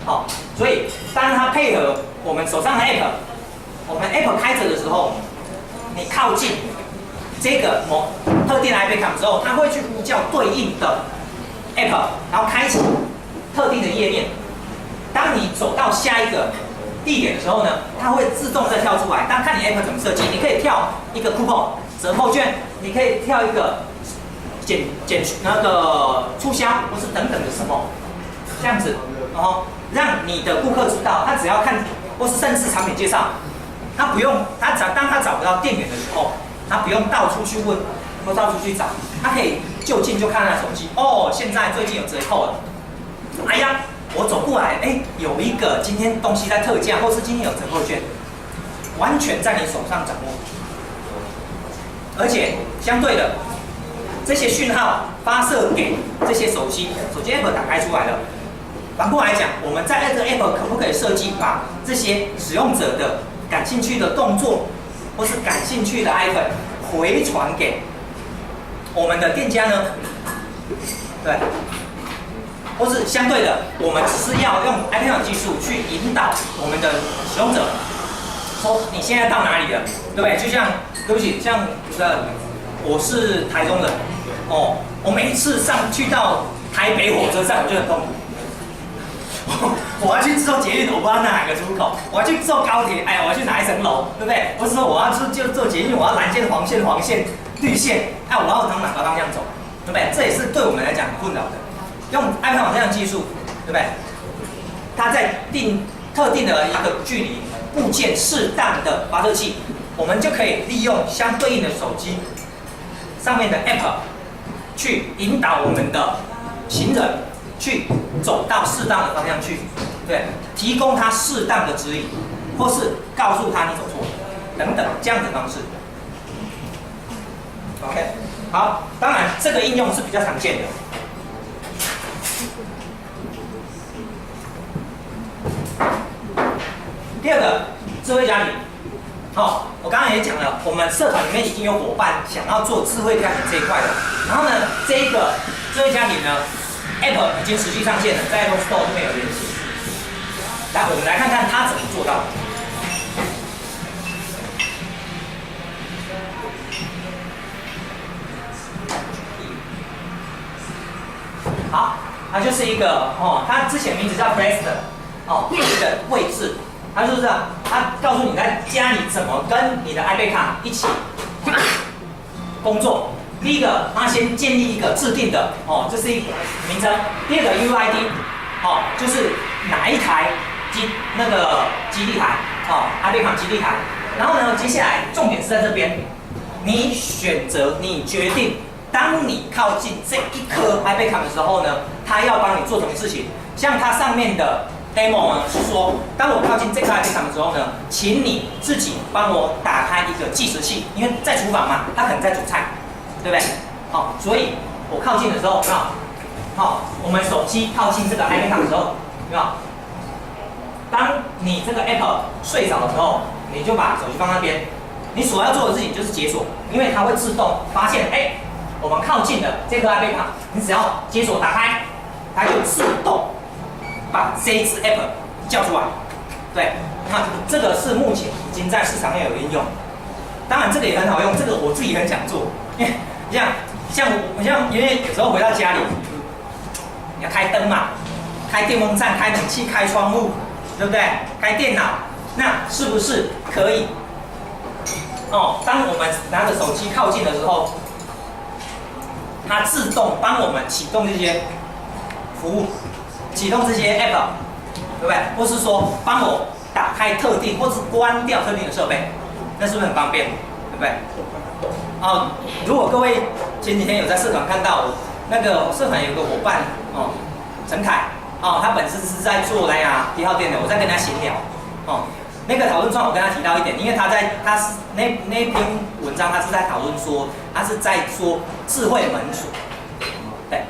好，所以当它配合我们手上的 App， 我们 App 开着的时候，你靠近这个某特定的 iPad 之后，它会去呼叫对应的 App， 然后开启特定的页面。当你走到下一个地点的时候呢，它会自动再跳出来。但看你 App 怎么设计，你可以跳一个 coupon 折扣券，你可以跳一个减那个促销，或是等等的什么，这样子，然后让你的顾客知道，他只要看，或是甚至产品介绍，他不用当他找不到店员的时候，他不用到处去问或到处去找，他可以就近就看他的手机，哦，现在最近有折扣了，哎呀，我走过来，哎，有一个今天东西在特价，或是今天有折扣券，完全在你手上掌握，而且相对的。这些讯号发射给这些手机 App 打开出来了。反过来讲，我们在这个 App 可不可以设计把这些使用者的感兴趣的动作或是感兴趣的 icon 回传给我们的店家呢？对，或是相对的，我们只是要用 iPad 技术去引导我们的使用者，说你现在到哪里了，对不对？就像对不起，像我是台中人，哦，我每次去到台北火车站，我就很痛苦。我要去坐捷运，我不知道哪个出口；我要去坐高铁，哎呀，我要去哪一层楼，对不对？或是说我要就坐捷运，我要蓝线、黄线、绿线，哎，我要从哪个方向走，对不对？这也是对我们来讲很困扰的。用 iPad 这样的技术，对不对？它在特定的一个距离部件适当的发射器，我们就可以利用相对应的手机上面的 App 去引导我们的行人去走到适当的方向去，对，提供他适当的指引，或是告诉他你走错了，等等这样的方式。OK， 好，当然这个应用是比较常见的。第二个，智慧家庭。好，我刚刚也讲了，我们社团里面已经有伙伴想要做智慧家庭这一块的。然后呢，这一个智慧家庭呢 ，App 已经实际上线了，在 Apple Store 这边有连接。来，我们来看看它怎么做到的。好，它就是一个它之前名字叫 Preston， 一个位置。它就是这样，它告诉你在家里怎么跟你的 iPad 卡一起工作。第一个，它先建立一个制定的这是一个名称。第二个 UID， 就是哪一台基地台，iPad 卡基地台。然后呢，接下来重点是在这边，你决定，当你靠近这一颗 iPad 卡的时候呢，它要帮你做什么事情？像它上面的demo 呢是说，当我靠近这颗 iPad 卡的时候呢，请你自己帮我打开一个计时器，因为在厨房嘛，他可能在煮菜，对不对？所以我靠近的时候，有没有？我们手机靠近这个 iPad 卡的时候，有没有？当你这个 App 睡着的时候，你就把手机放那边，你所要做的事情就是解锁，因为它会自动发现，我们靠近的这颗 iPad 卡，你只要解锁打开，它就自动把这一支 App 叫出来，对，那这个是目前已经在市场上有应用，当然这个也很好用，这个我自己很想做，因为因为有时候回到家里，你要开灯嘛，开电风扇、开冷气、开窗户，对不对？开电脑，那是不是可以？当我们拿着手机靠近的时候，它自动帮我们启动这些服务。启动这些 App， 对不对？或是说帮我打开特定或是关掉特定的设备，那是不是很方便？对不对？如果各位前几天有在社团看到，那个社团有个伙伴陈凯他本身是在做蓝牙1号店的，我在跟他闲聊那个讨论串我跟他提到一点，因为他是那篇文章他是在讨论说他是在说智慧门锁。对，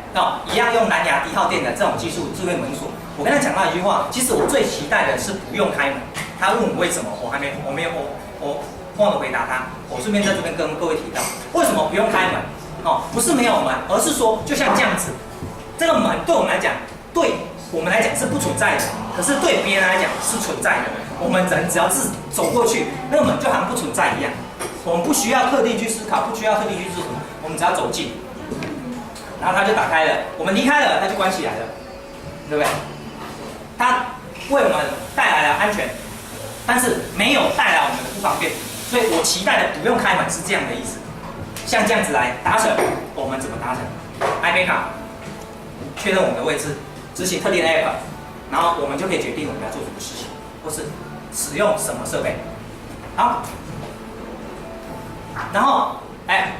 一样用蓝牙1号店的这种技术，智慧门锁。我跟他讲到一句话，其实我最期待的是不用开门。他问我为什么，我忘了回答他。我顺便在这边跟各位提到，为什么不用开门？不是没有门，而是说就像这样子，这个门对我们来讲是不存在的。可可是对别人来讲是存在的。我们人只要是走过去，那个门就好像不存在一样。我们不需要特地去思考，不需要特地去做什么，我们只要走近，然后它就打开了。我们离开了，它就关起来了，对不对？它为我们带来了安全，但是没有带来我们的不方便。所以我期待的不用开门是这样的意思。像这样子来达成，我们怎么达成 ？iPay 卡确认我们的位置，执行特定的 app， 然后我们就可以决定我们要做什么事情，或是使用什么设备。好，然后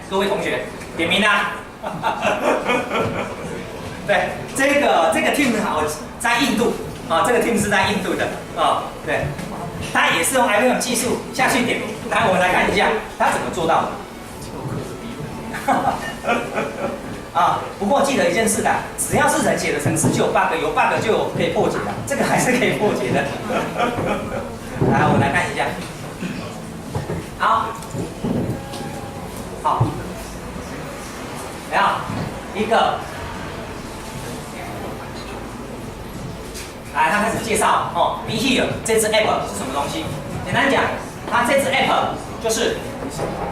各位同学点名啊！对，这个 team 好在印度啊，这个 team 是在印度的啊，对，他也是用 IBM 技术下去点名。来，我们来看一下他怎么做到的。啊，不过记得一件事的，只要是人写的程式就有 bug， 有 bug 就有可以破解的，这个还是可以破解的。来，我们来看一下。好，好，来一个，来，他开始介绍哦 ，Be Here 这支 app 是什么东西？简单讲，它这支 app 就是慢。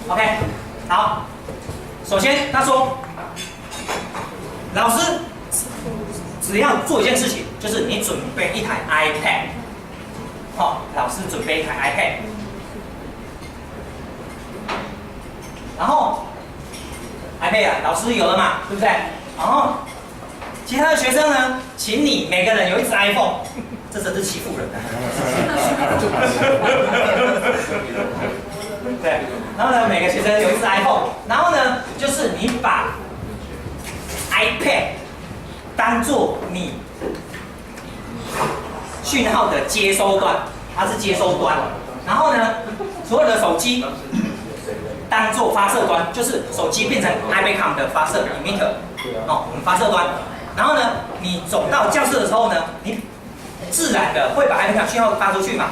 OK， 好。首先他说，老师只要做一件事情，就是你准备一台 iPad。好，老师准备一台 iPad。然后 iPad 啊，老师有了嘛，对不对？然后其他的学生呢，请你每个人有一只 iPhone。这真是欺负人的。对，然后呢，每个学生有一只 iPhone， 然后呢，就是你把 iPad 当做你讯号的接收端，它是接收端。然后呢，所有的手机当做发射端，就是手机变成 iPad 的发射 emitter， 哦，我们发射端。然后呢，你走到教室的时候呢，你自然的会把 iPad 讯号发出去嘛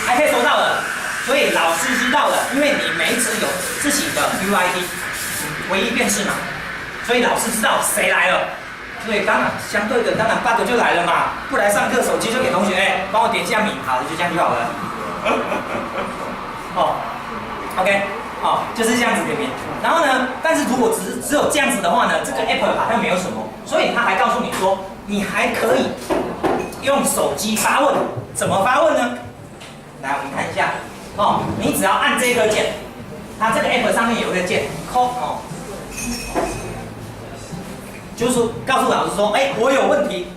？iPad 收到了，所以老师知道了，因为你每一只有自己的 UID 唯一辨识码，所以老师知道谁来了。所以当然相对的，当然 bug 就来了嘛。不来上课，手机就给同学，帮我点一下名，好，就这样就好了。哦 ，OK， 哦，就是这样子点名。然后呢，但是如果只有这样子的话呢，这个 app 好像没有什么，所以他还告诉你说，你还可以用手机发问，怎么发问呢？来，我们看一下哦，你只要按这个键，它这个 app 上面有一个键 ，call 哦，就是告诉老师说，我有问题，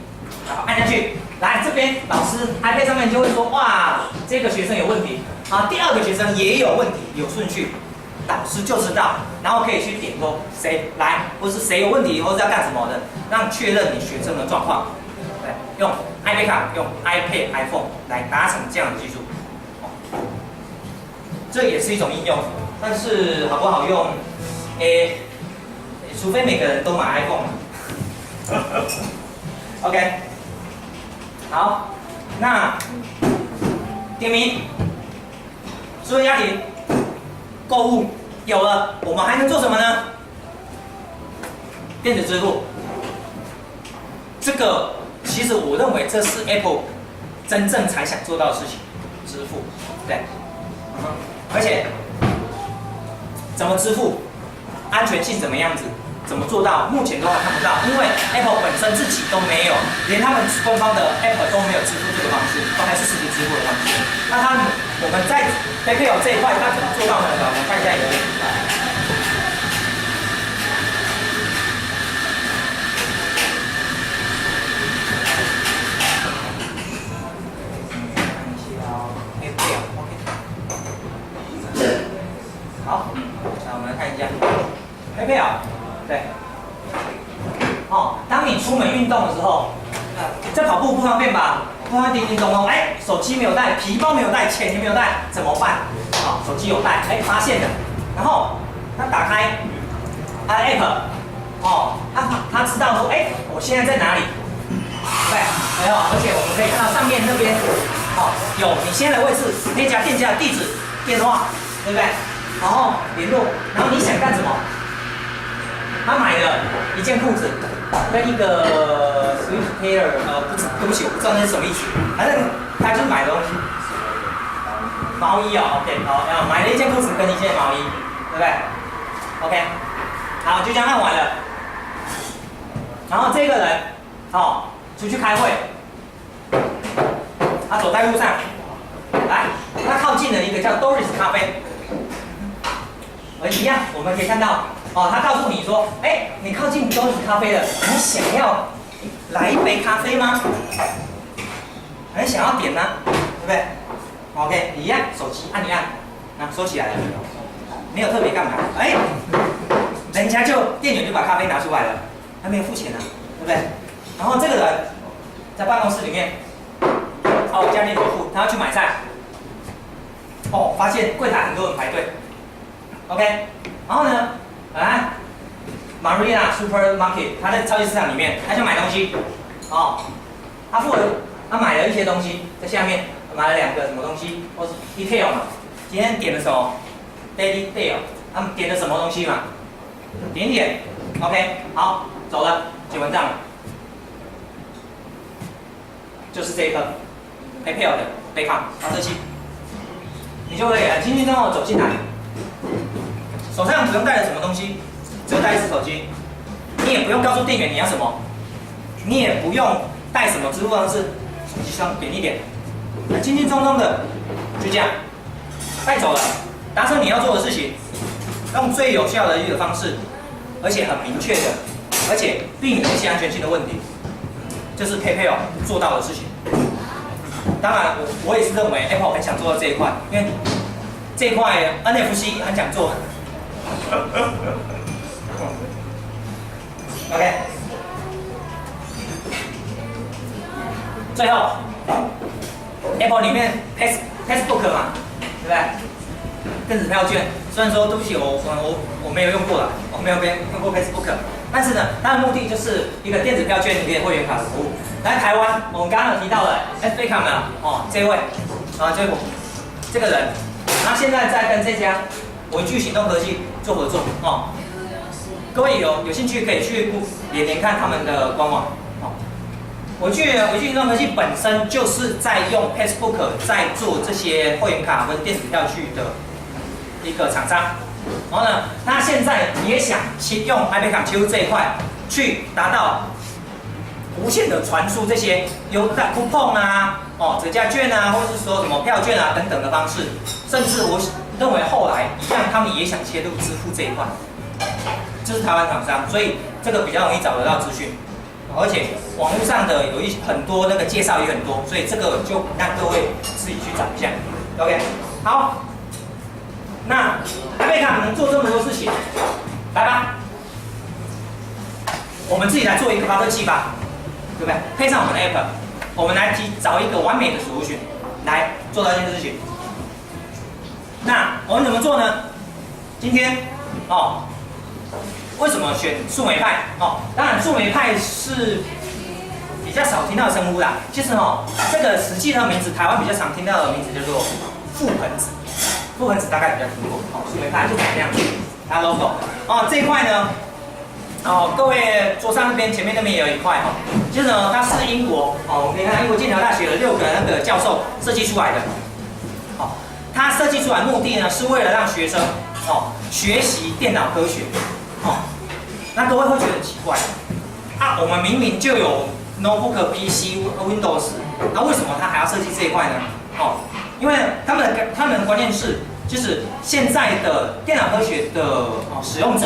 好，按下去，来这边老师 iPad 上面就会说，哇，这个学生有问题啊，第二个学生也有问题，有顺序，老师就知道，然后可以去点说谁来，或是谁有问题，或是要干什么的，让确认你学生的状况。对，用 iPad 卡，用 iPad、iPhone 来达成这样的技术，这也是一种应用，但是好不好用？除非每个人都买 iPhone。OK， 好，那点名，所有家庭购物有了，我们还能做什么呢？电子支付，这个其实我认为这是 Apple 真正才想做到的事情，支付，对，而且怎么支付，安全性怎么样子？怎么做到？目前都还看不到，因为 Apple 本身自己都没有，连他们官方的 App 都没有支付这个方式，都还是实体支付的方式。那我们在 PayPal 这一块，它怎么做到呢？我们看一下影片。好，那我们来看一下 PayPal。对，哦，当你出门运动的时候，这跑步不方便吧？不方便叮叮咚咚，手机没有带，皮包没有带，钱也没有带，怎么办？哦，手机有带，发现了，然后他打开他的 app， 哦，他知道说，我现在在哪里？对，没有，而且我们可以看到上面那边，哦，有你现在的位置，可以加店家的地址、电话，对不对？然后联络，然后你想干什么？他买了一件裤子跟一个 Swift Pair， 对不起，我不知道那是什么意思，反正他就是买的东西。毛衣哦 ，OK， 好，然后买了一件裤子跟一件毛衣，对不对 ？OK， 好，就这样按完了。然后这个人，出去开会，他走在路上，来，他靠近了一个叫 Doris 咖啡，一样，我们可以看到，他告诉你说，你靠近 Doris 咖啡了，你想要来一杯咖啡吗？很想要点呢，对不对 ？OK， 一样，手机按一按，那收起来了，没有特别干嘛，人家店员就把咖啡拿出来了，还没有付钱呢，对不对？然后这个人在办公室里面，家里有付，他要去买菜，发现柜台很多人排队 ，OK， 然后呢，Marina Supermarket， 他在超级市场里面，他想买东西，他买了一些东西，在下面买了2个什么东西，或是 detail 嘛，今天点的什么 daily deal， 他们点的什么东西嘛，点一点 ，OK， 好，走了，结完账了，就是这一个 PayPal 的杯卡发射器，你就会很轻轻松松走进来，手上不用带着什么东西，只有带一只手机，你也不用告诉店员你要什么，你也不用带什么支付方式，手机上点一点，很轻轻松松的就这样带走了，达成你要做的事情，用最有效的一个方式，而且很明确的，而且避免一些安全性的问题，这是 PayPal 做到的事情。当然，我也是认为 Apple 很想做到这一块，因为这一块 NFC 很想做。OK， 最后 Apple 里面 Facebook 嘛，对不对？电子票券，虽然说对不起，我没有用过了，我没有用过 Facebook， 但是呢，它的目的就是一个电子票券里面会员卡的服务。来台湾，我们刚刚有提到了 SBCom 的这位这个人，他现在在跟这家文具行动科技做合作各位有兴趣可以去连看他们的官网文具行动科技本身就是在用 Facebook 在做这些会员卡跟电子票据的一个厂商，然后呢，他现在也想用 iPay 切入这一块，去达到无限的传输这些优待 coupon 折价券或者是说什么票券等等的方式，甚至我认为后来一样，他们也想切入支付这一块，这是台湾厂商，所以这个比较容易找得到资讯，而且网络上的很多那个介绍也很多，所以这个就让各位自己去找一下。OK， 好，那iPay卡能做这么多事情，来吧，我们自己来做一个发射器吧。对不对？配上我们的 App， 我们来找一个完美的 solution 来做到这件事情。那我们怎么做呢？今天为什么选树莓派？当然树莓派是比较少听到的称呼啦。其实这个实际的名字，台湾比较常听到的名字叫做覆盆子。覆盆子大概比较听过，树莓派就长这样子，它 logo 这一块呢。各位桌上那边前面那边也有一块其实呢，它是英国我们可以看英国剑桥大学的6个那个教授设计出来的。它设计出来的目的呢，是为了让学生学习电脑科学。那各位会觉得很奇怪我们明明就有 notebook、PC、Windows， 那为什么它还要设计这一块呢？因为他们的观念是，就是现在的电脑科学的使用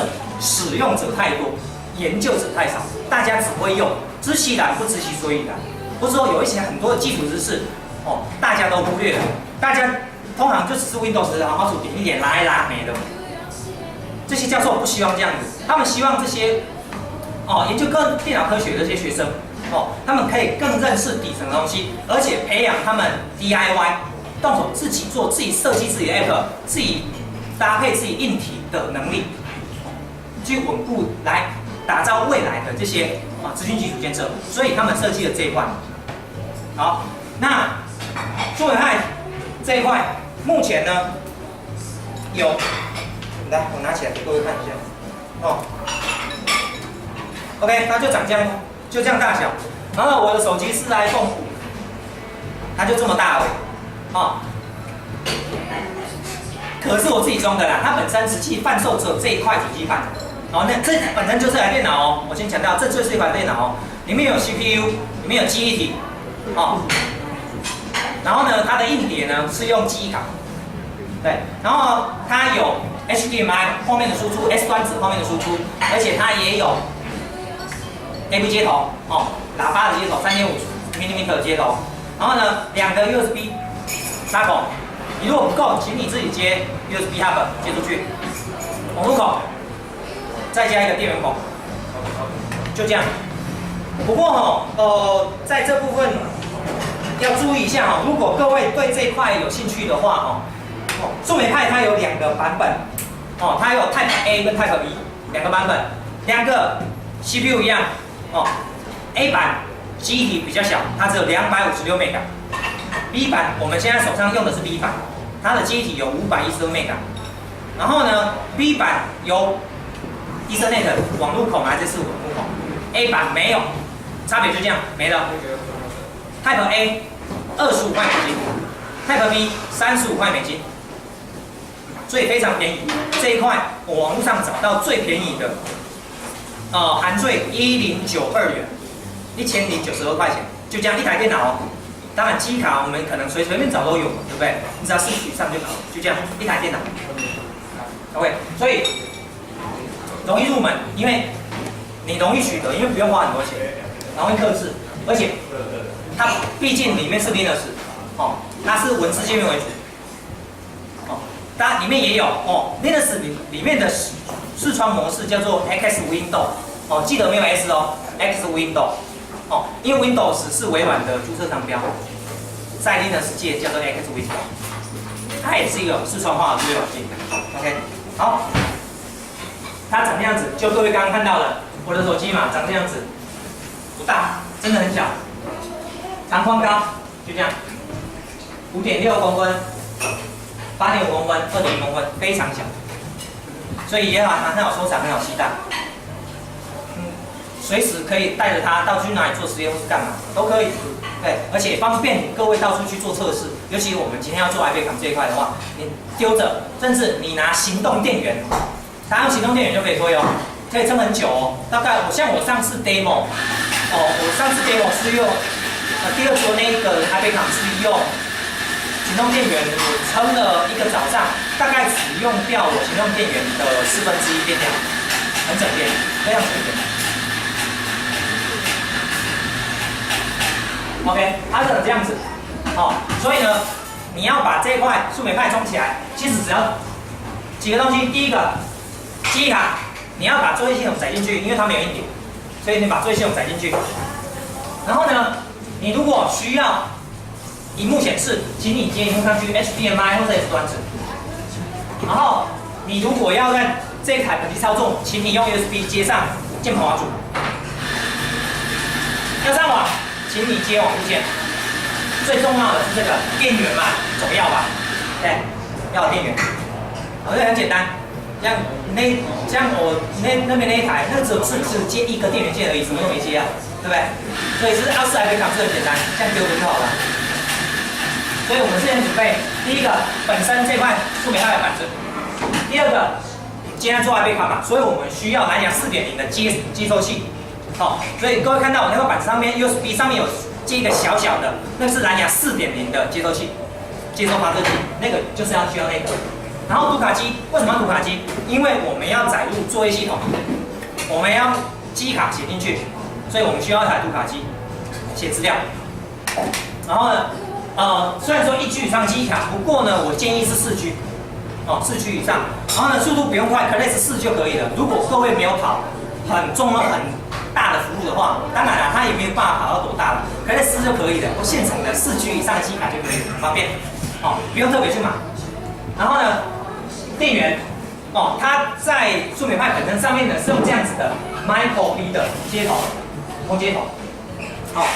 者太多，研究者太少，大家只会用，知其然不知其所以然，或者说有一些很多的基础知识大家都忽略了，大家通常就只是 Windows 然后点一点拉一拉没了。这些教授不希望这样子，他们希望这些研究电脑科学的这些学生他们可以更认识底层的东西，而且培养他们 DIY 动手自己做、自己设计自己的 App、自己搭配自己硬体的能力，去稳固来打造未来的这些资讯基础建设。所以他们设计了这一块。好，那树莓派这一块目前呢有来，我拿起来给各位看一下。哦 ，OK， 它就长这样，就这样大小。然后我的手机是 iPhone 5，它就这么大而已。哦，可是我自己装的啦，它本身实际贩售只有这一块主机盘。哦，那这本身就是台电脑哦。我先强调，这就是一款电脑哦，里面有 CPU， 里面有记忆体。哦，然后呢，它的硬碟呢是用记忆卡。对，然后它有 HDMI 后面的输出 ，S 端子后面的输出，而且它也有 AV 接头哦，喇叭的接头，3.5mm 的接头，然后呢，2个 USB 插口，你如果不够，请你自己接 USB hub 接出去，网路口，再加一个电源口，就这样。不过在这部分要注意一下如果各位对这一块有兴趣的话树莓派它有2个版本它有 Type A 跟 Type B 2个版本，2个 CPU 一样A 版记忆体比较小，它只有256 MB。B 版我们现在手上用的是 B 版，它的记忆体有512 MB。然后呢 ，B 版有 Ethernet 网路口，还是网路口 ，A 版没有，差别就这样没了。Type A 25块美金 ，Type B 35块美金，所以非常便宜。这一块我网络上找到最便宜的，含税1092元，1092块钱，就这样一台电脑当然机卡我们可能随便找都有，对不对？你只要4取上就好，就这样一台电脑。OK， 所以容易入门，因为你容易取得，因为不用花很多钱，容易客制，而且它毕竟里面是 Linux， 它是文字界面为主，当然里面也有Linux 里面的视窗模式叫做 X Window， 记得没有 S X Window， 因为 Windows 是微软的注册商标，在 Linux 界叫做 X Window， 它也是一个视窗化的作业环境。OK， 好，它长这样子，就各位刚刚看到了，我的手机嘛，长这样子，不大，真的很小，长宽高就这样，5.6公分，8.5公分，2.1公分，非常小，所以也很好收藏，很好携带。随时可以带着它到去哪里做实验或是干嘛都可以，对，而且方便各位到处去做测试。尤其我们今天要做 iPad 这一块的话，你丢着，甚至你拿行动电源，它用行动电源就可以推可以撑很久大概像我上次 demo， 我上次 demo 是用第二桌那个 iPad 是用行动电源，我撑了1个早上，大概只用掉我行动电源的1/4电量，很省电，非常省电。OK， 它是这样子，所以呢，你要把这一块树莓派装起来，其实只要几个东西。第一个，记忆卡，你要把作业系统载进去，因为它没有硬碟，所以你把作业系统载进去。然后呢，你如果需要萤幕显示，请你接萤幕上去 HDMI 或者 S 端子。然后你如果要在这一台本地操纵，请你用 USB 接上键盘滑组。要上网，请你接网路线。最重要的是这个电源嘛，总要吧？对，要有电源。这很简单，像我那边那一台，那只接1个电源线而已，什么都没接啊，对不对？所以是奥斯 iPad 是很简单，这样丢就好了。所以我们现在准备第一个本身这块树莓派的板子，第二个今天做 iPad 嘛，所以我们需要蓝牙 4.0 的接收器。所以各位看到我那个板子上面 USB 上面有接一个小小的，那是蓝牙 4.0 的接收器，接收发射器，那个就是需要那个。然后读卡机，为什么要读卡机？因为我们要载入作业系统，我们要记忆卡写进去，所以我们需要一台读卡机写资料。然后呢，虽然说1G 以上记忆卡，不过呢，我建议是4G， 4G 以上。然后呢，速度不用快 ，Class 4就可以了。如果各位没有跑很重很大的服务的话，当然了，它也没有办法跑到多大了，Class 4就可以了。我现成的4G 以上的记忆卡就可以了，很方便，不用特别去买。然后呢，电源，它在树莓派本身上面呢是用这样子的 Micro B 的接头，空接头，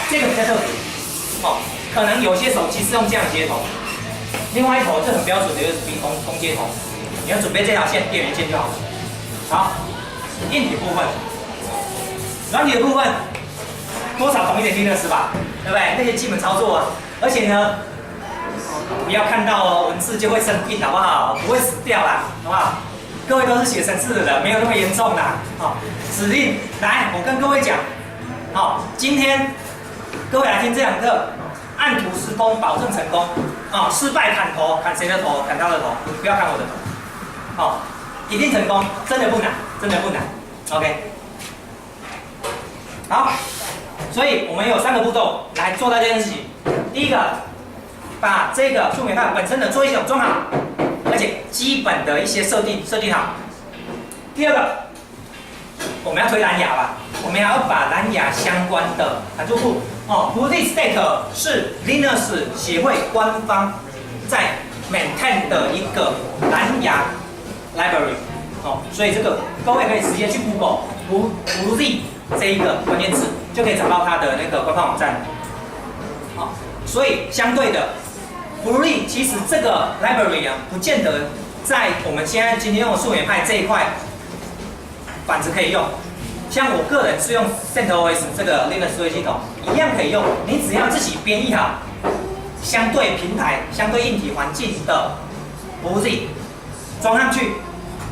这个比较特别，可能有些手机是用这样接头，另外一头是很标准的 USB 空接头，你要准备这条线电源线就好了。好，硬体部分，软体的部分，多少懂一点 Linux 吧，对不对？那些基本操作啊，而且呢，不要看到文字就会生病，好不好？不会死掉啦，好不好？各位都是写程式的人，没有那么严重啦。好，指令来，我跟各位讲，好，今天各位来听这堂课，按图施工，保证成功。啊，失败砍头，砍谁的头？砍他的头，不要砍我的头。好，一定成功，真的不难，真的不难。OK， 好，所以我们有3个步骤来做到这件事情。第一个，把这个树莓派本身的作业系统装好，而且基本的一些设定好。第二个，我们要推蓝牙吧，我们要把蓝牙相关的函数库Bluetooth Stack 是 Linux 协会官方在 maintain 的一个蓝牙 library 所以这个各位可以直接去 Google Bluetooth 这一个关键字，就可以找到它的那个官方网站。所以相对的 Bluetooth 其实这个 library 啊，不见得在我们现在今天用的树莓派这一块板子可以用。像我个人是用 CentOS 这个 Linux 作业系统，一样可以用。你只要自己编译好相对平台、相对硬体环境的 Bluetooth 装上去，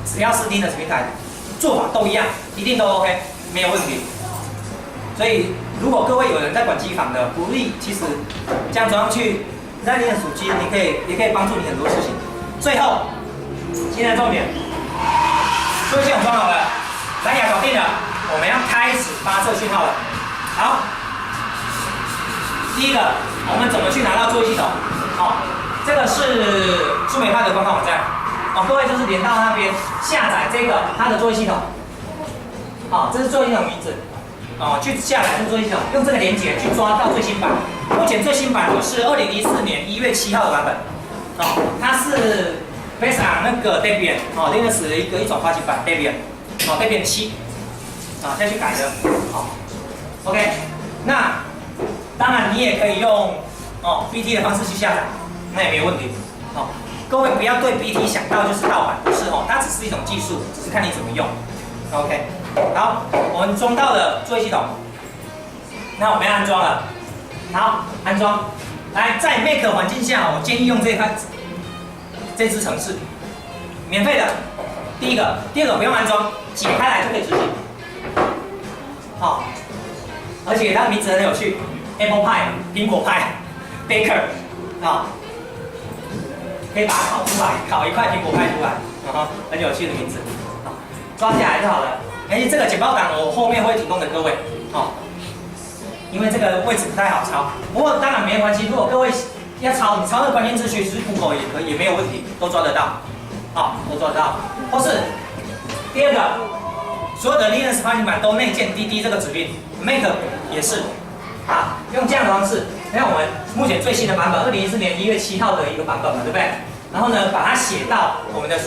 只要是 Linux 平台，做法都一样，一定都 OK， 没有问题。所以如果各位有人在管机房的 Bluetooth， 其实这样装上去，在你的手机也可以帮助你很多事情。最后，今天的重点，作业系统装好了，蓝牙搞定了。我们要开始发射讯号了。好，第一个，我们怎么去拿到作业系统？这个是树莓派的官方网站。各位就是连到那边下载这个它的作业系统。这是作业系统名字。去下载这个作业系统，用这个连结去抓到最新版。目前最新版的是2014年1月7号的版本。它是 based on 那个 Debian Linux 的一种发行版 Debian 7。再去改的，OK， 那当然你也可以用BT 的方式去下载，那也没有问题。各位不要对 BT 想到就是盗版，不是它只是一种技术，只是看你怎么用。OK， 好，我们装到了作业系统，那我们要安装了。好，安装。来，在 Mac 环境下，我建议用这支程式，免费的。第二个不用安装，解开来就可以执行。而且它的名字很有趣 ，Apple Pie 苹果派 ，Baker 可以把它烤出来，烤一块苹果派出来，很有趣的名字。抓下来就好了。这个简报档我后面会提供给各位，因为这个位置不太好抄。不过当然没关系，如果各位要抄，你抄那个关键字，其实 Google 也可以，也没有问题，都抓得到，都抓得到。或是第二个。所有的 Linux 发行版都内建 DD 这个指令 ，Mac 也是，用这样的方式，像我们目前最新的版本，2014年1月7号的一个版本嘛，对不对？然后呢，把它写到我们的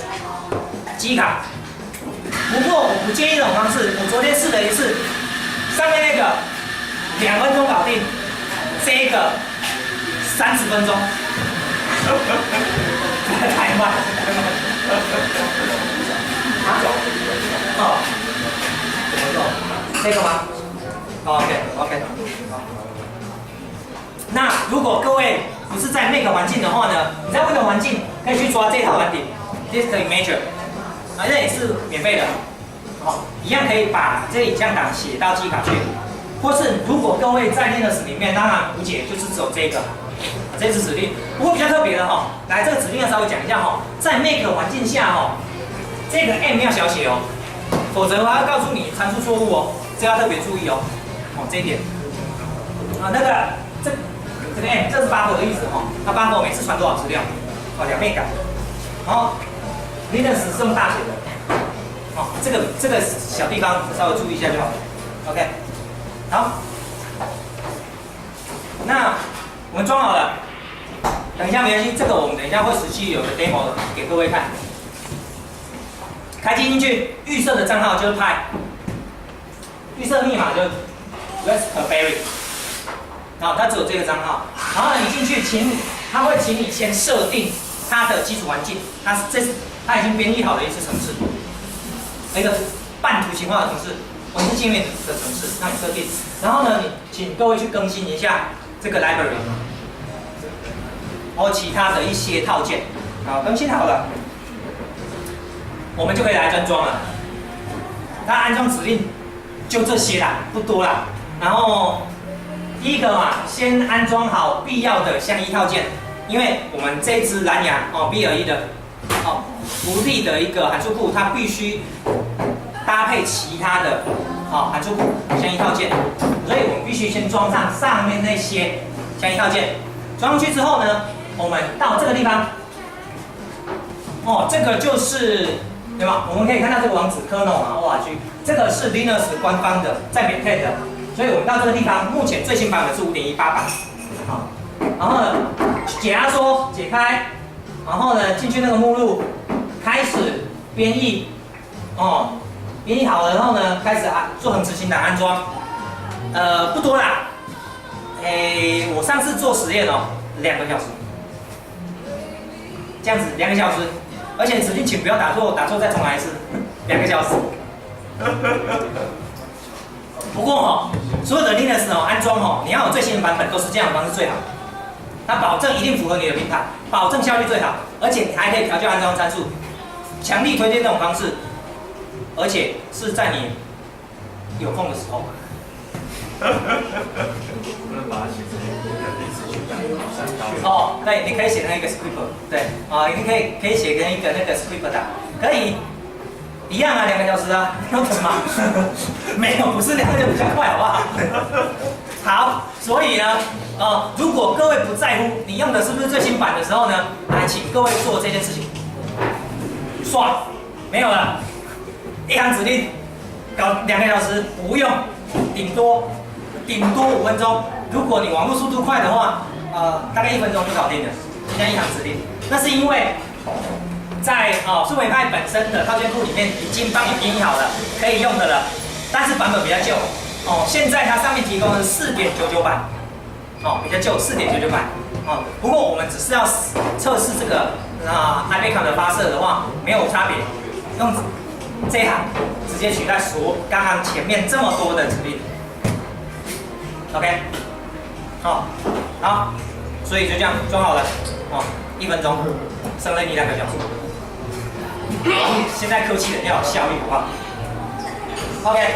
机卡。不过我不建议这种方式，我昨天试了一次，上面那个2分钟搞定，这个30分钟，太慢。这个吗 ？OK， 那如果各位不是在 Mac 环境的话呢，你在 Windows 环境可以去抓这套软体 Disk Imager， 这也是免费的，一样可以把这影像档写到机卡去。或是如果各位在 Linux 里面，当然无解就是只有这支指令。不过比较特别的来这个指令要稍微讲一下在 Mac 环境下这个 M 要小写否则它要告诉你参数错误这要特别注意这一点。那个这个 M 这是 buffer 的意思它 buffer 每次传多少资料2倍感。然后 Linux 是用大写的这个小地方稍微注意一下就好了。OK， 好，那我们装好了，等一下没关系，这个我们等一下会实际有个 demo 给各位看。开机进去，预设的账号就是 Pi， 预设密码就是 Raspberry， 它只有这个账号。然后呢，你进去，它会请你先设定它的基础环境，这是它已经编译好的一次程式，一个半图形化的程式，文字界面的程式让你设定。然后呢，请各位去更新一下这个 library， 或其他的一些套件。好，更新好了，我们就可以来安装了。它安装指令就这些啦，不多啦。然后第一个嘛，先安装好必要的相依套件，因为我们这支蓝牙BLE 的独立的一个函数库，它必须搭配其他的函数库相依套件，所以我们必须先装上上面那些相依套件。装上去之后呢，我们到这个地方，这个就是对吧？我们可以看到这个网址 kernel 这个是 Linux 官方的，在免费的，所以我们到这个地方，目前最新版本是 5.18 版，然后呢，解压缩解开，然后呢进去那个目录，开始编译，编译好了，然后呢开始做横执行档安装，不多啦，我上次做实验2个小时，这样子2个小时。而且指令请不要打错，打错再重来一次，2个小时。不过所有的 Linux 安装你要有最新的版本，都是这样的方式最好。它保证一定符合你的平台，保证效率最好，而且你还可以调校安装参数。强力推荐这种方式，而且是在你有空的时候。不能把它写成类似学长对，你可以写成一个 script， 对，你可以写成一个那个 script 的，可以，一样2个小时要等吗？没有，不是2个就比较快，好不好？好，所以呢，如果各位不在乎你用的是不是最新版的时候呢，请各位做这件事情，刷，没有了，一行指令搞2个小时，不用，顶多5分钟。如果你网络速度快的话，大概1分钟就搞定了，这样一行指令。那是因为在数位派本身的套件库里面已经帮你编译好了，可以用的了，但是版本比较旧。现在它上面提供的是 4.99 版，比较旧4.99版。不过我们只是要测试这个iBeacon 的发射的话，没有差别，用这一行直接取代刚刚前面这么多的指令。OK， 好，所以就这样装好了，1分钟，省了你2个小时。现在科技人要有效率，好不好 ？OK，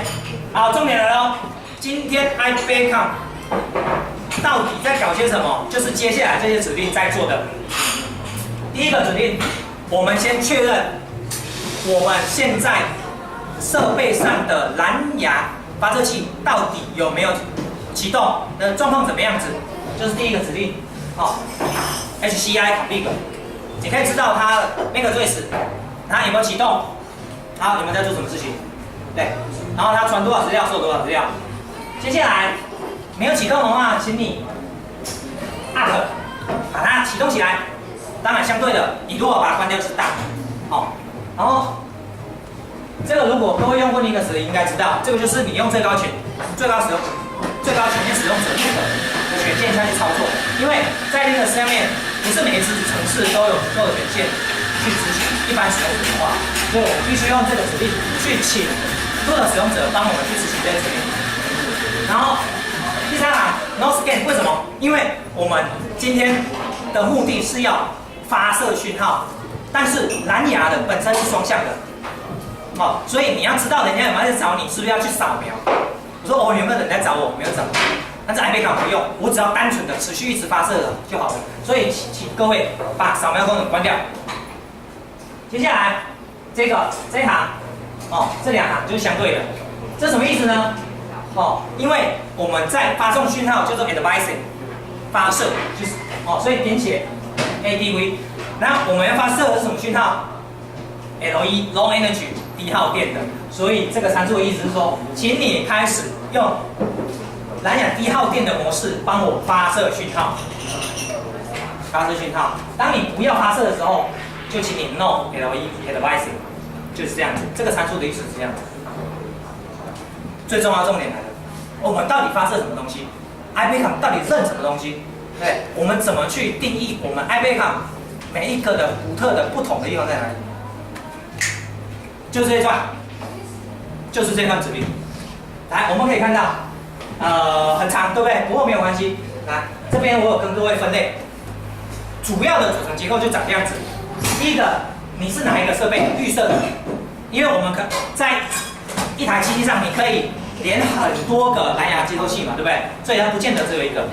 好，重点来了，今天 iBeacon 到底在搞些什么？就是接下来这些指令在做的。第一个指令，我们先确认我们现在设备上的蓝牙发射器到底有没有启动的状况怎么样子，就是第一个指令HCI config， 你可以知道它 MakeAddress 它有没有启动，好，你们在做什么事情，对，然后它传多少资料，收多少资料。接下来没有启动的话，请你 up 把它启动起来。当然相对的，你如果把它关掉是 down，然后这个如果各位用过 Linux 的应该知道，这个就是你用最高权限使用者的权限下去操作，因为在 Linux 上面不是每一支程式都有足够的权限去执行一般使用者的话，所以我们必须用这个指令去请多的使用者帮我们去执行这个指令。然后第3行 no scan 为什么？因为我们今天的目的是要发射讯号，但是蓝牙的本身是双向的，所以你要知道人家有没有在找你，是不是要去扫描？我说有没有人在找我？没有找我。但是 iBeacon 不用，我只要单纯的持续一直发射了就好了。所以请各位把扫描功能关掉。接下来这一行这2行就是相对的，这什么意思呢？因为我们在发送讯号叫做 advising 发射，就是所以点写 ADV， 那我们要发射的是什么讯号 ？LE Low Energy 低耗电的，所以这个参数的意思是说，请你开始用蓝牙低耗电的模式帮我发射讯号。发射讯号，当你不要发射的时候，就请你 No LE Advising， 就是这样子。这个参数的意思是这样子。最重要重点来了，我们到底发射什么东西 ？iBeacon 到底认什么东西？对，我们怎么去定义我们 iBeacon 每一个的独特的不同的地方在哪里？就是这一段，就是这段指令。来，我们可以看到，很长，对不对？不过没有关系。来，这边我有跟各位分类，主要的组成结构就长这样子。第一个，你是哪一个设备？绿色的，因为我们在一台机器上，你可以连很多个蓝牙接收器嘛，对不对？所以它不见得只有一个。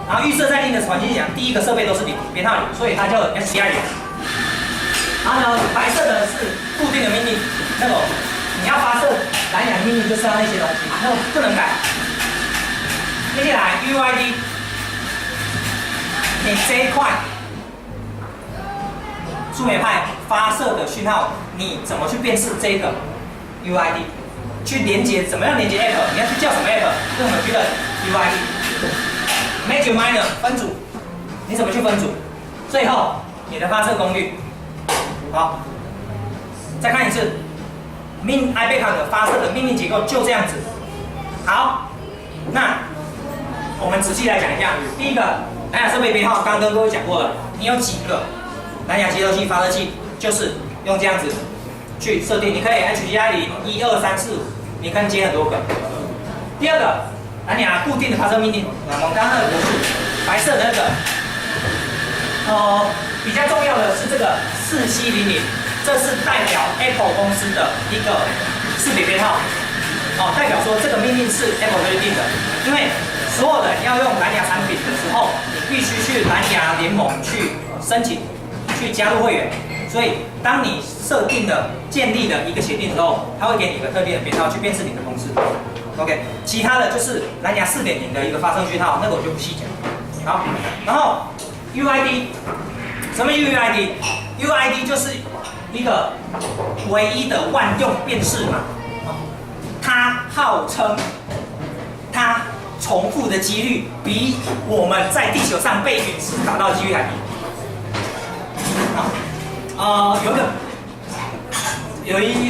然后预设在 Linux 环境讲，第一个设备都是0编号0，所以它叫 SCI 0。然后呢，白色的是固定的命令，那个你要发射蓝牙命令就是要那些东西，那个不能改。接下来 UID， 你这一块树莓派发射的讯号，你怎么去辨识这个 UID？ 去连接，怎么样连接 App？ 你要去叫什么 App？ 用什么去的 UID？Major Minor 分组，你怎么去分组？最后你的发射功率，好，再看一次，iBeacon 的发射的命令结构就这样子。好，那我们仔细来讲一下。第一个，蓝牙设备编号，刚刚跟各位讲过了，你有几个蓝牙接收器、发射器，就是用这样子去设定。你可以 HDI 0、1、2、3、4、5，你可以接很多个。第二个，蓝牙固定的发射命令，我们刚刚那个格式，白色的那个，比较重要的是这个4700，这是代表 Apple 公司的一个识别编号，代表说这个命令是 Apple 规定的，因为所有人要用蓝牙产品的时候，你必须去蓝牙联盟去申请，去加入会员，所以当你设定了、建立了一个协定之后，它会给你一个特定的编号去辨识你的公司。OK， 其他的就是蓝牙4.0的一个发送讯号，那个我就不细讲。好，然后 UID， 什么 UID？UID 就是一个唯一的万用辨识码，它号称它重复的几率比我们在地球上被陨石打到的几率还低。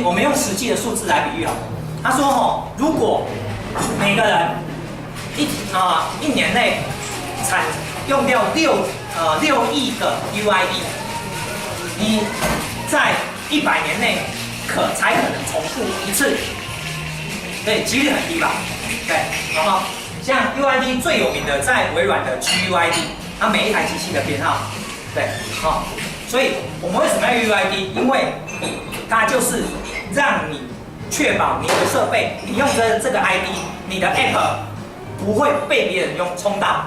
我们用实际的数字来比喻啊。他说如果每个人一年内用掉6亿个 UID， 你在100年内才可能重复一次，对，几率很低吧？对，然后像 UID 最有名的在微软的 GUID， 它每一台机器的编号，对，所以我们为什么要 UID？ 因为它就是让你确保你的设备，你用的这个 ID， 你的 App 不会被别人冲到，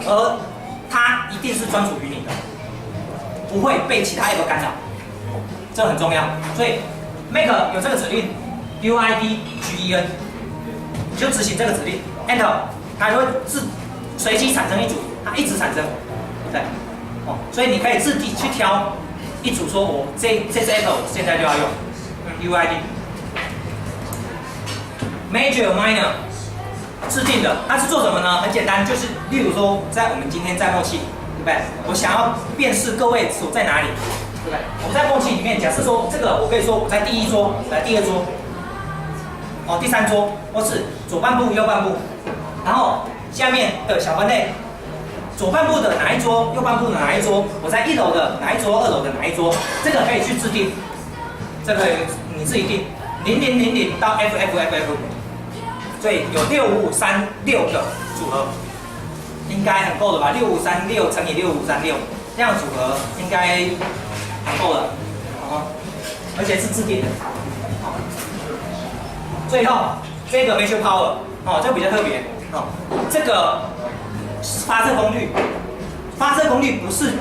而它一定是专属于你的，不会被其他 App 干扰，这很重要。所以 Mac 有这个指令 UID-GEN， 你就执行这个指令 Enter， 它会随机产生一组，它一直产生，对，所以你可以自己去挑一组，说我这支 App 我现在就要用 UID。Major Minor 制定的，它是做什么呢？很简单，就是例如说，在我们今天在默契，对不对？我想要辨识各位所在哪里，对不对？我在默契里面，假设说这个，我可以说我在第1桌，来第2桌，第3桌，或是左半部、右半部，然后下面的小分类，左半部的哪一桌，右半部的哪一桌，我在1楼的哪一桌，2楼的哪一桌，这个可以去制定，这个你自己定，0000到 FFFF。所以有6536个组合，应该很够了吧？6536乘以6536，这样组合应该很够了，而且是自定的。最后这个 Measure Power， 这个比较特别，这个发射功率不是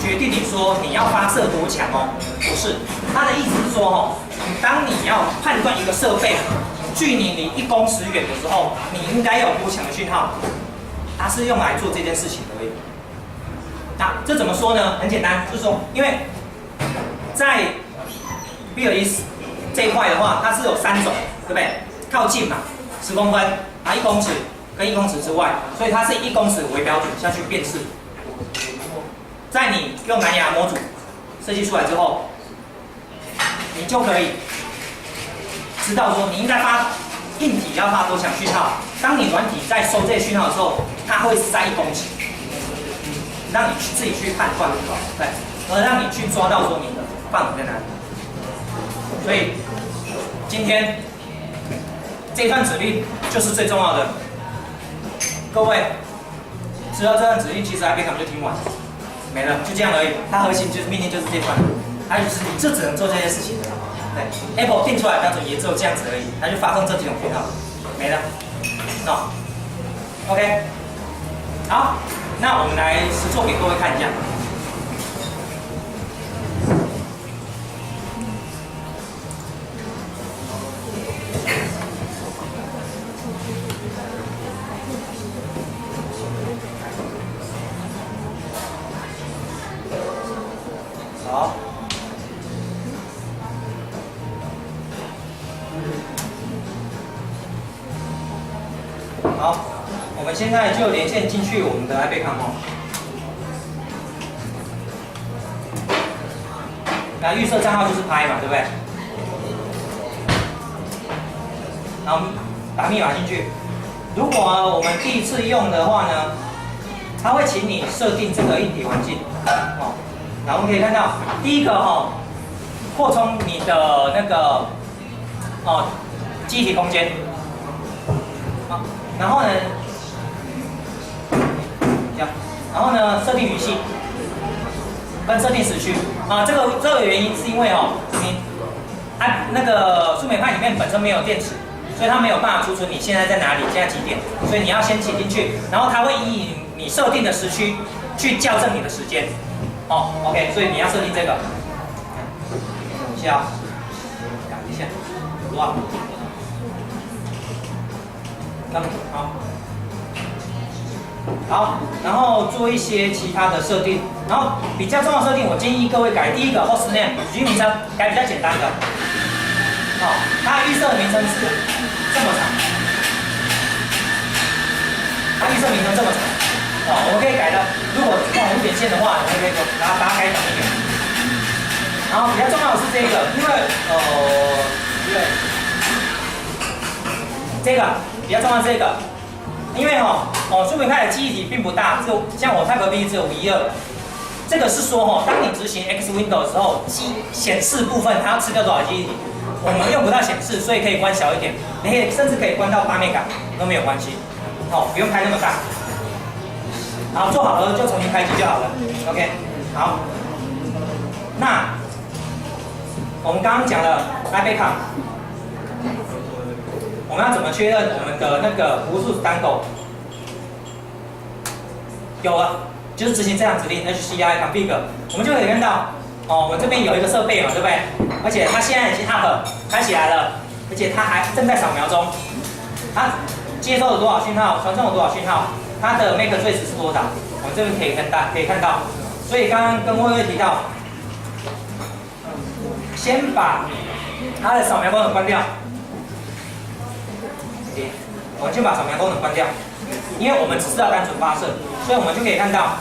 决定你说你要发射多强不是，它的意思是说当你要判断一个设备距离你1公尺远的时候，你应该有多强的讯号，它是用来做这件事情而已。那这怎么说呢？很简单，就是说，因为在 BLE 这一块的话，它是有3种，对不对？靠近嘛，10公分1公尺跟1公尺之外，所以它是以1公尺为标准下去辨识。在你用蓝牙模组设计出来之后，你就可以知道说你应该发硬体要发多强讯号。当你软体在收这些讯号的时候，它会塞1公尺，让你自己去判断，对，而让你去抓到说你的范围在哪里。所以今天这段指令就是最重要的。各位知道这段指令，其实 IBCAM 就听完，没了，就这样而已。它核心就是命令就是这段，它就是你就只能做这些事情的。对 ，Apple 定出来的标准也只有这样子而已，它就发送这几种讯号，没了。OK， 好，那我们来实作给各位看一下。好。好，我们现在就连线进去我们的 IBCAM 哦。那预设账号就是拍嘛，对不对？然后打密码进去。如果我们第一次用的话呢，它会请你设定这个硬体环境哦。然后我们可以看到，第一个哦，扩充你的那个哦记忆体空间。好，然后呢，这样，然后呢，设定语系跟设定时区啊，这个原因是因为哦，你那个数美派里面本身没有电池，所以它没有办法储存你现在在哪里，现在几点，所以你要先写进去，然后它会以你设定的时区去校正你的时间。哦 ，OK， 所以你要设定这个，等一下，改一下，哇。好，然后做一些其他的设定，然后比较重要的设定，我建议各位改第一个 host name 局名称，改比较简单的。哦，它预设的名称是这么长，它预设名称这么长，哦，我们可以改的。如果往无点线的话，我们可以把它改短一点。然后比较重要的是这个，因为这个。比较重要这个，因为数美派的记忆体并不大，只有像我 Type B 只有512，这个是说当你执行 X Window 的时候，显示部分它要吃掉多少记忆体，我们用不到显示，所以可以关小一点，你甚至可以关到8 MB 都没有关系，不用开那么大。好，做好了就重新开机就好了。OK， 好，那我们刚刚讲了 IBCAM。我们要怎么确认我们的那个服务数是单构？有了，就是执行这项指令 HCI config， 我们就可以看到，我们这边有一个设备嘛，对不对？而且它现在已经 up 开起来了，而且它还正在扫描中。它接收了多少讯号，传送了多少讯号，它的 MAC address 是多少？我们这边可以看到。所以刚刚跟薇薇提到，先把它的扫描功能关掉。我们就把扫描功能关掉，因为我们只是要单纯发射，所以我们就可以看到，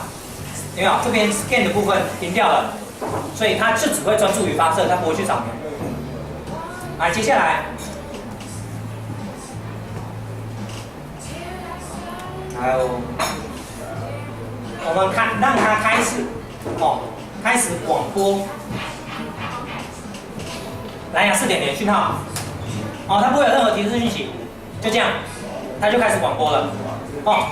有没有这边 scan 的部分停掉了，所以它就只会专注于发射，它不会去扫描。来，接下来，还有我们让它开始广播蓝牙 4.0 讯号，它不会有任何提示讯息，就这样。它就开始广播了，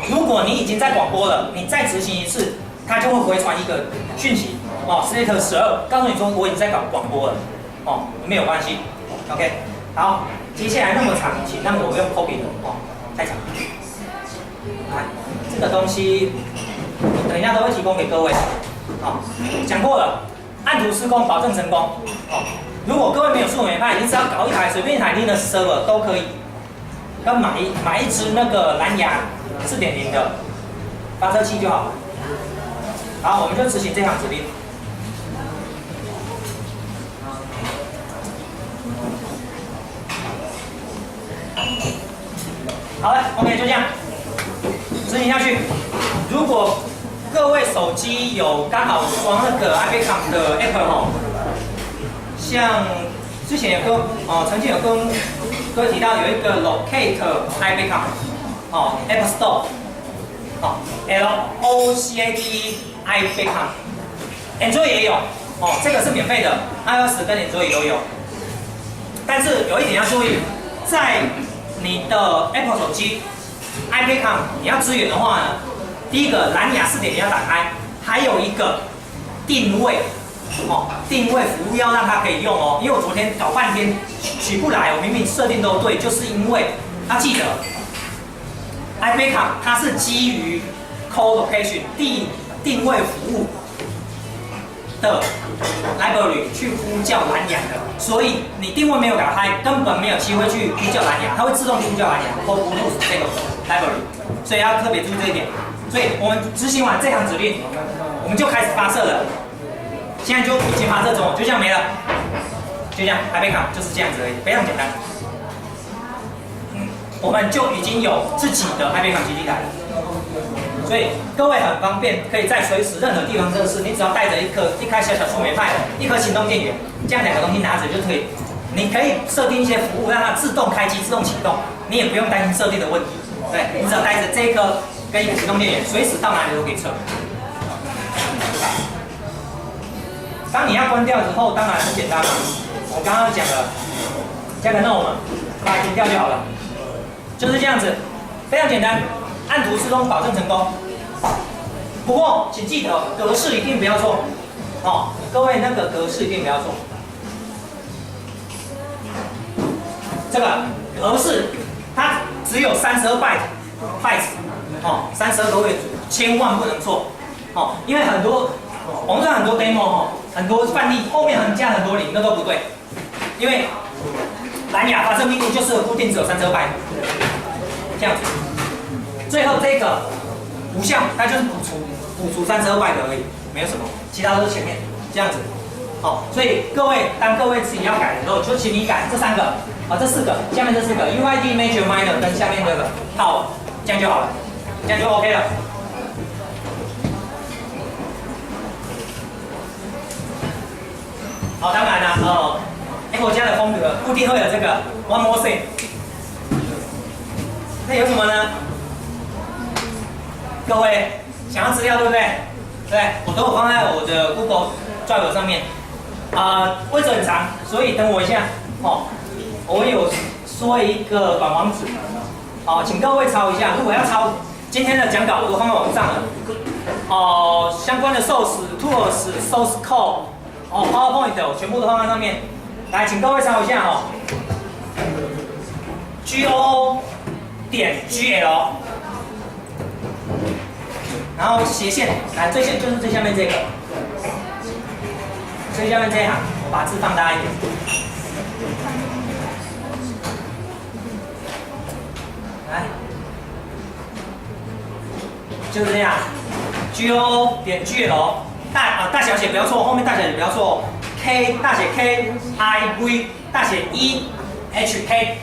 如果你已经在广播了，你再执行一次，它就会回传一个讯息，select 12，告诉你说我已经在搞广播了，没有关系 ，OK， 好，接下来那么长，请让我用 copy 的，太长，来，这个东西，等一下都会提供给各位，讲过了，按图施工，保证成功，如果各位没有数美派，你只要搞一台随便一台 Linux server 都可以。要买一支那个蓝牙 4.0 的发射器就好了。好，我们就执行这项指令。好了 ，OK， 就这样执行下去。如果各位手机有刚好装那个 IBCAM 的 App 像之前曾经有跟各位提到有一个 Locate IBCAM App Store LOCATE IBCAM Android 也有这个是免费的 ，iOS 跟 Android 都有。但是有一点要注意，在你的 Apple 手机 iPadCom 你要支援的话呢，第一个蓝牙4.0你要打开，还有一个定位定位服务要让它可以用哦。因为我昨天搞半天取不来，我明明设定都对，就是因为要记得 iPadCom 它是基于 Co-location 定位服务的 library 去呼叫蓝牙的，所以你定位没有打开，根本没有机会去呼叫蓝牙，它会自动去呼叫蓝牙或 Bluetooth 这个 library， 所以要特别注意这一点。所以我们执行完这行指令，我们就开始发射了。现在就已经发射中了，就这样没了，就这样，iPadCom就是这样子而已，非常简单。我们就已经有自己的 iPadCom 基地台了。所以各位很方便，可以在随时任何地方测试。你只要带着一开小小触媒派，一颗行动电源，这样2个东西拿着就可以。你可以设定一些服务，让它自动开机、自动启动，你也不用担心设定的问题。对，你只要带着这一颗跟一个行动电源，随时到哪里都可以测。当你要关掉之后，当然很简单嘛。我刚刚讲了，加个 no 嘛，把它停掉就好了，就是这样子，非常简单。按图施工，保证成功。不过，请记得格式一定不要错哦，各位那个格式一定不要错。这个格式它只有32 bytes 哦，32个位组，千万不能错哦，因为很多网上很多 demo 哦，很多范例后面加很多零，那都不对，因为蓝牙发射密度就是固定只有32 bytes， 这样子。最后这个无效，它就是补足32 bytes而已，没有什么，其他都是前面这样子。好，所以当各位自己要改的时候，就请你改这3个，这4个，下面这4个 UID Major Minor 跟下面这个好，这样就好了，这样就 OK 了。好，当然了，Apple 家的风格固定会有这个 One More Thing， 那有什么呢？各位想要资料对不对？对，我都有放在我的 Google Drive 上面。位置很长，所以等我一下哦。我有说一个短网址，请各位抄一下。如果要抄今天的讲稿，我都放在网上了。相关的 source、tools、source code、PowerPoint 我全部都放在上面。来，请各位抄一下GOO.GL。然后斜线，来最线就是最下面这个，最下面这一行，我把字放大一点。来，就是这样 ，GO.GL 大小写不要错，后面大小写不要错 ，K 大写 KIV 大写 EHK，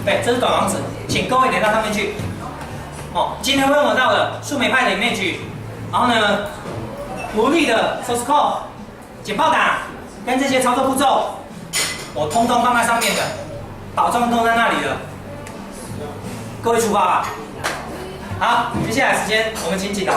对，这是短网址，请各位连到上面去。今天会用得到的树莓派的 image， 然后呢，独立的 source code、简报档跟这些操作步骤，我通通放在上面的，保证都在那里了。各位出发吧。好，接下来时间我们请导。